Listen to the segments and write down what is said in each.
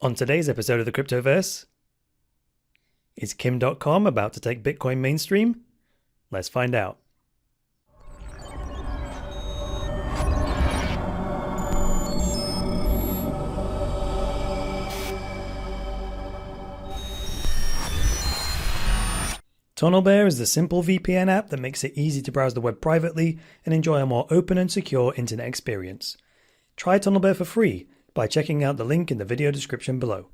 On today's episode of the Cryptoverse, is Kim.com about to take Bitcoin mainstream? Let's find out. TunnelBear is the simple VPN app that makes it easy to browse the web privately and enjoy a more open and secure internet experience. Try TunnelBear for free by checking out the link in the video description below.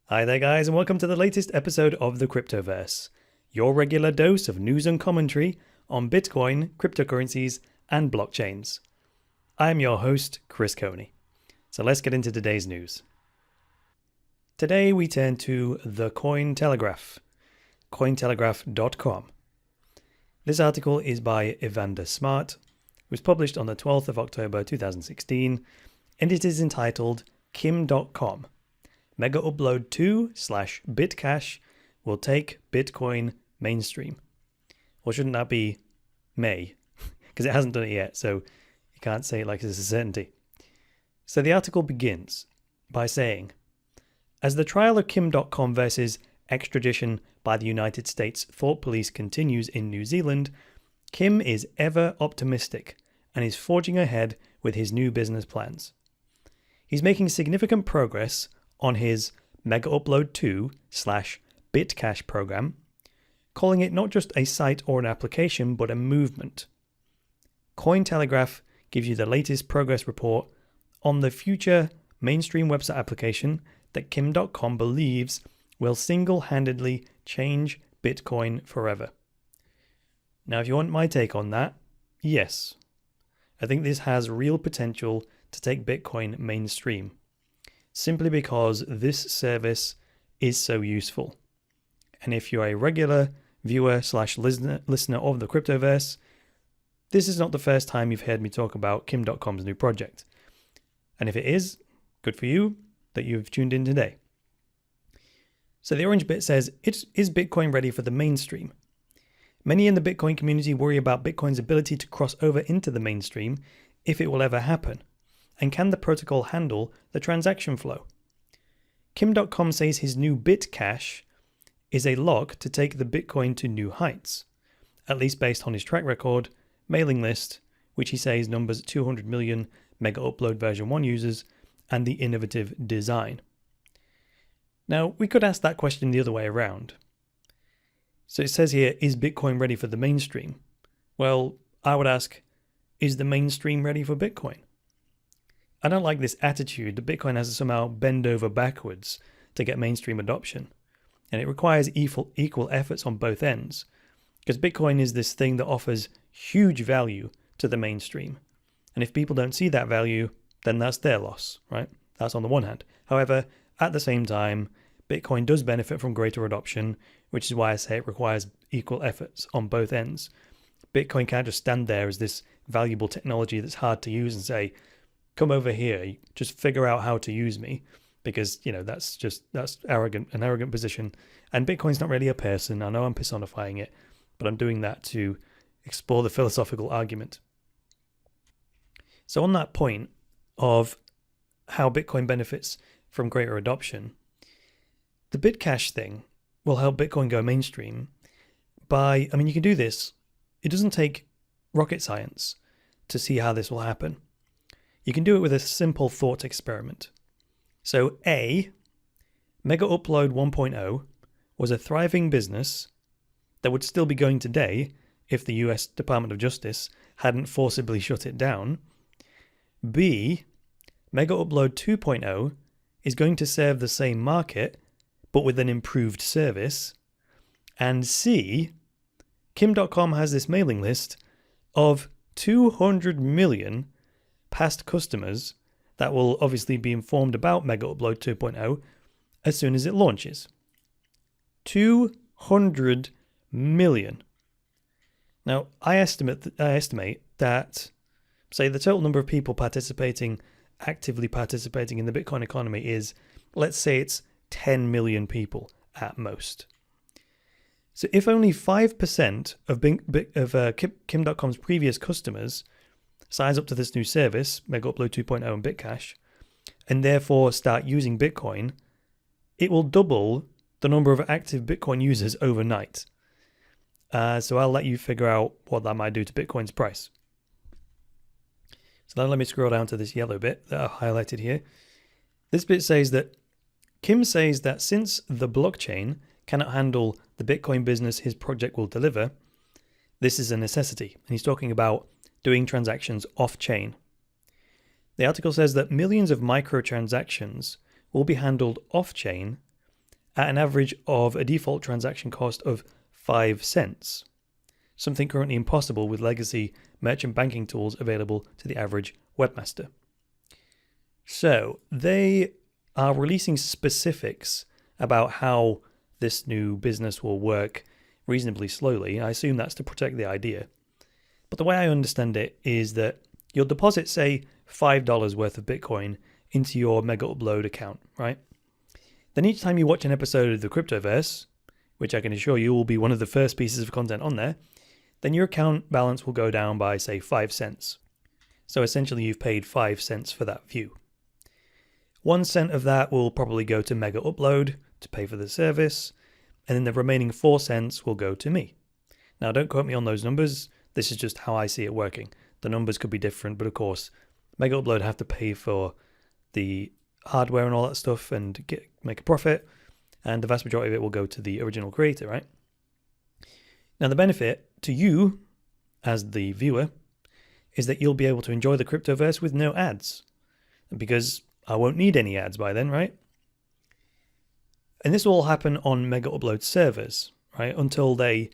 Hi there guys, and welcome to the latest episode of the Cryptoverse, your regular dose of news and commentary on Bitcoin, cryptocurrencies, and blockchains. I am your host, Chris Coney. So let's get into today's news. Today we turn to the Cointelegraph, Cointelegraph.com. This article is by Evander Smart. It was published on the 12th of October 2016, and it is entitled Kim.com. MegaUpload2 / BitCache will take Bitcoin mainstream. Or shouldn't that be May? Because it hasn't done it yet, so you can't say it like it's a certainty. So the article begins by saying, as the trial of Kim.com versus extradition by the United States Thought Police continues in New Zealand, Kim is ever optimistic and is forging ahead with his new business plans. He's making significant progress on his MegaUpload2 / BitCache program, calling it not just a site or an application, but a movement. Cointelegraph gives you the latest progress report on the future mainstream website application that Kim.com believes will single-handedly change Bitcoin forever. Now, if you want my take on that, yes. I think this has real potential to take Bitcoin mainstream, simply because this service is so useful. And if you're a regular viewer / listener of the Cryptoverse, this is not the first time you've heard me talk about Kim.com's new project. And if it is, good for you that you've tuned in today. So the orange bit says, is Bitcoin ready for the mainstream? Many in the Bitcoin community worry about Bitcoin's ability to cross over into the mainstream, if it will ever happen. And can the protocol handle the transaction flow? Kim.com says his new BitCache is a lock to take the Bitcoin to new heights, at least based on his track record, mailing list, which he says numbers 200 million MegaUpload version 1 users, and the innovative design. Now, we could ask that question the other way around. So it says here, is Bitcoin ready for the mainstream? Well, I would ask, is the mainstream ready for Bitcoin? I don't like this attitude that Bitcoin has to somehow bend over backwards to get mainstream adoption. And it requires equal efforts on both ends. Because Bitcoin is this thing that offers huge value to the mainstream. And if people don't see that value, then that's their loss, right? That's on the one hand. However, at the same time, Bitcoin does benefit from greater adoption, which is why I say it requires equal efforts on both ends. Bitcoin can't just stand there as this valuable technology that's hard to use and say, come over here, just figure out how to use me, because, you know, that's an arrogant position. And Bitcoin's not really a person. I know I'm personifying it, but I'm doing that to explore the philosophical argument. So on that point of how Bitcoin benefits from greater adoption, the BitCache thing will help Bitcoin go mainstream by, you can do this. It doesn't take rocket science to see how this will happen. You can do it with a simple thought experiment. So A, MegaUpload 1.0 was a thriving business that would still be going today if the US Department of Justice hadn't forcibly shut it down. B, MegaUpload 2.0 is going to serve the same market, but with an improved service. And C, Kim.com has this mailing list of 200 million past customers that will obviously be informed about MegaUpload 2.0 as soon as it launches. 200 million. Now, I estimate that, say, the total number of people actively participating in the Bitcoin economy is, let's say it's 10 million people at most. So if only 5% of Kim.com's previous customers signs up to this new service, MegaUpload 2.0 and BitCache, and therefore start using Bitcoin, it will double the number of active Bitcoin users overnight. So I'll let you figure out what that might do to Bitcoin's price. So now let me scroll down to this yellow bit that I've highlighted here. This bit says that Kim says that since the blockchain cannot handle the Bitcoin business his project will deliver, this is a necessity. And he's talking about doing transactions off-chain. The article says that millions of microtransactions will be handled off-chain at an average of a default transaction cost of 5 cents, something currently impossible with legacy merchant banking tools available to the average webmaster. So they are releasing specifics about how this new business will work reasonably slowly. I assume that's to protect the idea. But the way I understand it is that you'll deposit, say, $5 worth of Bitcoin into your MegaUpload account, right? Then each time you watch an episode of the Cryptoverse, which I can assure you will be one of the first pieces of content on there, then your account balance will go down by, say, 5 cents. So essentially you've paid 5 cents for that view. 1 cent of that will probably go to MegaUpload to pay for the service, and then the remaining 4 cents will go to me. Now don't quote me on those numbers, this is just how I see it working. The numbers could be different, but of course MegaUpload have to pay for the hardware and all that stuff and make a profit, and the vast majority of it will go to the original creator, right? Now the benefit to you as the viewer is that you'll be able to enjoy the Cryptoverse with no ads, because I won't need any ads by then, right? And this will all happen on MegaUpload servers, right? Until they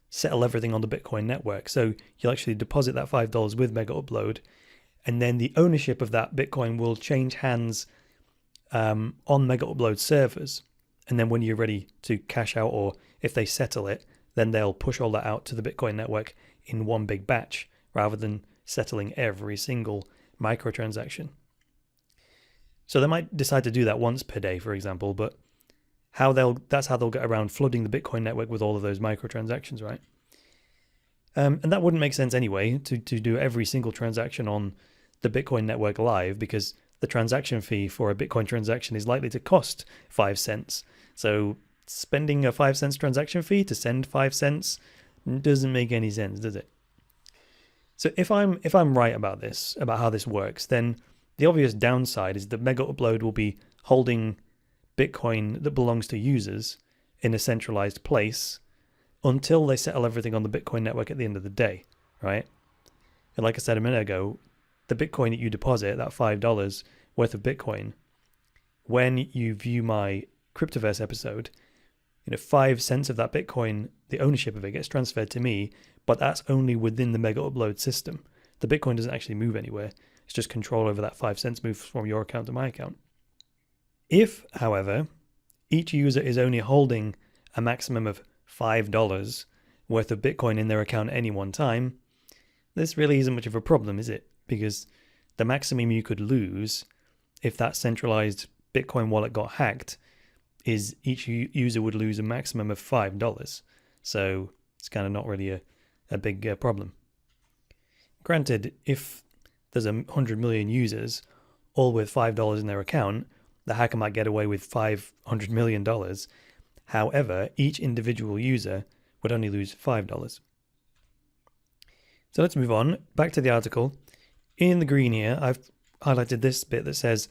settle everything on the Bitcoin network. So you'll actually deposit that $5 with MegaUpload, and then the ownership of that Bitcoin will change hands on MegaUpload servers. And then when you're ready to cash out, or if they settle it, then they'll push all that out to the Bitcoin network in one big batch, rather than settling every single microtransaction. So they might decide to do that once per day, for example, but that's how they'll get around flooding the Bitcoin network with all of those microtransactions, right? And that wouldn't make sense anyway, to do every single transaction on the Bitcoin network live, because the transaction fee for a Bitcoin transaction is likely to cost 5 cents. So spending a 5 cents transaction fee to send 5 cents doesn't make any sense, does it? So if I'm right about this, about how this works, then the obvious downside is that MegaUpload will be holding Bitcoin that belongs to users in a centralized place until they settle everything on the Bitcoin network at the end of the day, right? And like I said a minute ago, the Bitcoin that you deposit, that $5 worth of Bitcoin, when you view my Cryptoverse episode, 5 cents of that Bitcoin, the ownership of it gets transferred to me, but that's only within the MegaUpload system. The Bitcoin doesn't actually move anywhere. It's just control over that 5 cents moves from your account to my account. If, however, each user is only holding a maximum of $5 worth of Bitcoin in their account at any one time, this really isn't much of a problem, is it? Because the maximum you could lose if that centralized Bitcoin wallet got hacked is each user would lose a maximum of $5. So it's kind of not really a big problem. Granted, if there's 100 million users, all with $5 in their account, the hacker might get away with $500 million. However, each individual user would only lose $5. So let's move on. Back to the article. In the green here, I've highlighted this bit that says,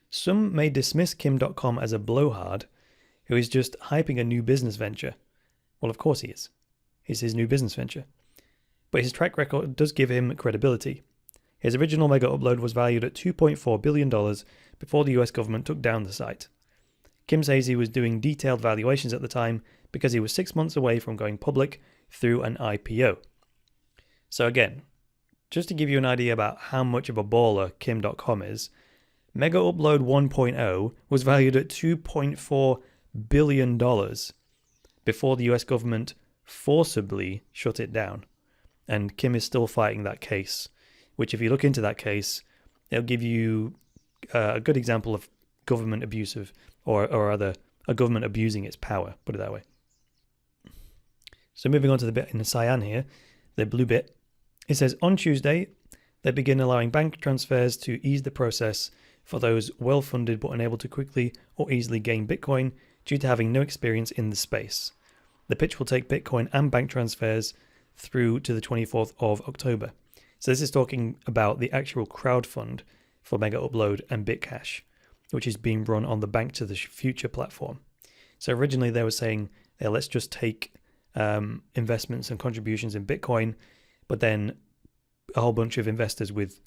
some may dismiss Kim.com as a blowhard who is just hyping a new business venture. Well, of course he is. It's his new business venture. But his track record does give him credibility. His original MegaUpload was valued at $2.4 billion before the US government took down the site. Kim says he was doing detailed valuations at the time because he was 6 months away from going public through an IPO. So again, just to give you an idea about how much of a baller Kim.com is, MegaUpload 1.0 was valued at $2.4 billion before the US government forcibly shut it down. And Kim is still fighting that case, which if you look into that case, it'll give you a good example of government abusive, or rather a government abusing its power, put it that way. So moving on to the bit in the cyan here, the blue bit, it says on Tuesday, they begin allowing bank transfers to ease the process for those well-funded but unable to quickly or easily gain Bitcoin due to having no experience in the space. The pitch will take Bitcoin and bank transfers through to the 24th of October. So this is talking about the actual crowdfund for MegaUpload and BitCache, which is being run on the Bank to the Future platform. So originally they were saying, let's just take investments and contributions in Bitcoin, but then a whole bunch of investors with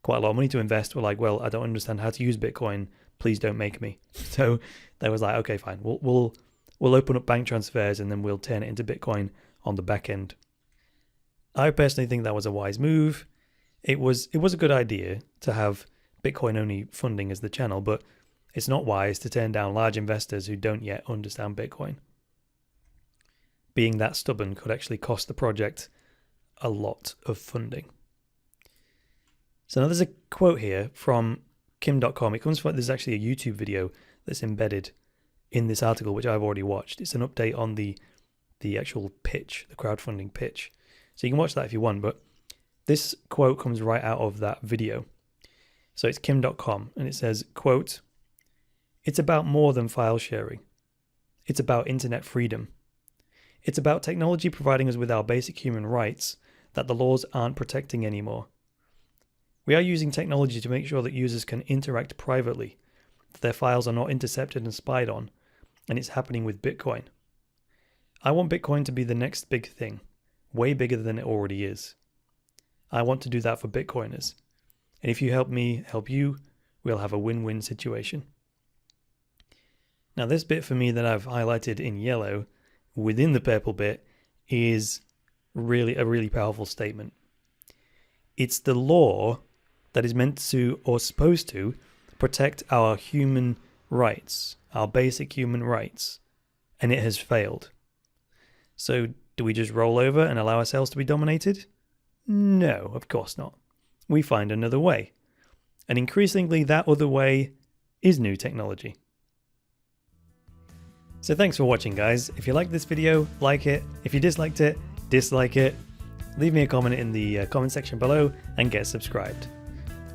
quite a lot of money to invest were like, well, I don't understand how to use Bitcoin. Please don't make me. So they was like, okay, fine. We'll open up bank transfers and then we'll turn it into Bitcoin on the back end. I personally think that was a wise move. It was a good idea to have Bitcoin only funding as the channel, but it's not wise to turn down large investors who don't yet understand Bitcoin. Being that stubborn could actually cost the project a lot of funding. So now there's a quote here from Kim.com. It comes from, there's actually a YouTube video that's embedded in this article, which I've already watched. It's an update on the actual pitch, the crowdfunding pitch. So you can watch that if you want, but this quote comes right out of that video. So it's Kim.com, and it says, quote, "It's about more than file sharing. It's about internet freedom. It's about technology providing us with our basic human rights that the laws aren't protecting anymore. We are using technology to make sure that users can interact privately, that their files are not intercepted and spied on, and it's happening with Bitcoin. I want Bitcoin to be the next big thing, way bigger than it already is. I want to do that for Bitcoiners. And if you help me help you, we'll have a win-win situation." Now this bit for me that I've highlighted in yellow within the purple bit is really a really powerful statement. It's the law that is meant to, or supposed to, protect our human rights, our basic human rights, and it has failed. So do we just roll over and allow ourselves to be dominated? No, of course not. We find another way. And increasingly that other way is new technology. So thanks for watching, guys. If you liked this video, like it. If you disliked it, dislike it. Leave me a comment in the comment section below and get subscribed.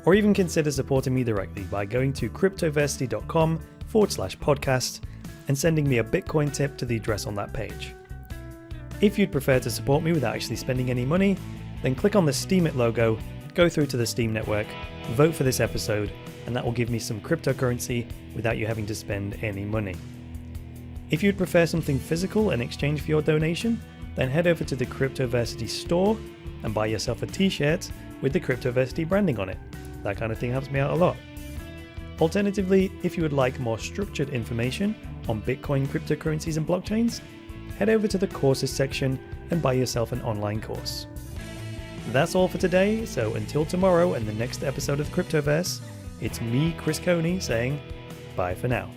Or even consider supporting me directly by going to cryptoversity.com/podcast and sending me a Bitcoin tip to the address on that page. If you'd prefer to support me without actually spending any money, then click on the Steam It logo, go through to the Steam network, vote for this episode, and that will give me some cryptocurrency without you having to spend any money. If you'd prefer something physical in exchange for your donation, then head over to the Cryptoversity store and buy yourself a t-shirt with the Cryptoversity branding on it. That kind of thing helps me out a lot. Alternatively, if you would like more structured information on Bitcoin, cryptocurrencies and blockchains, head over to the courses section and buy yourself an online course. That's all for today, so until tomorrow and the next episode of Cryptoverse, it's me, Chris Coney, saying bye for now.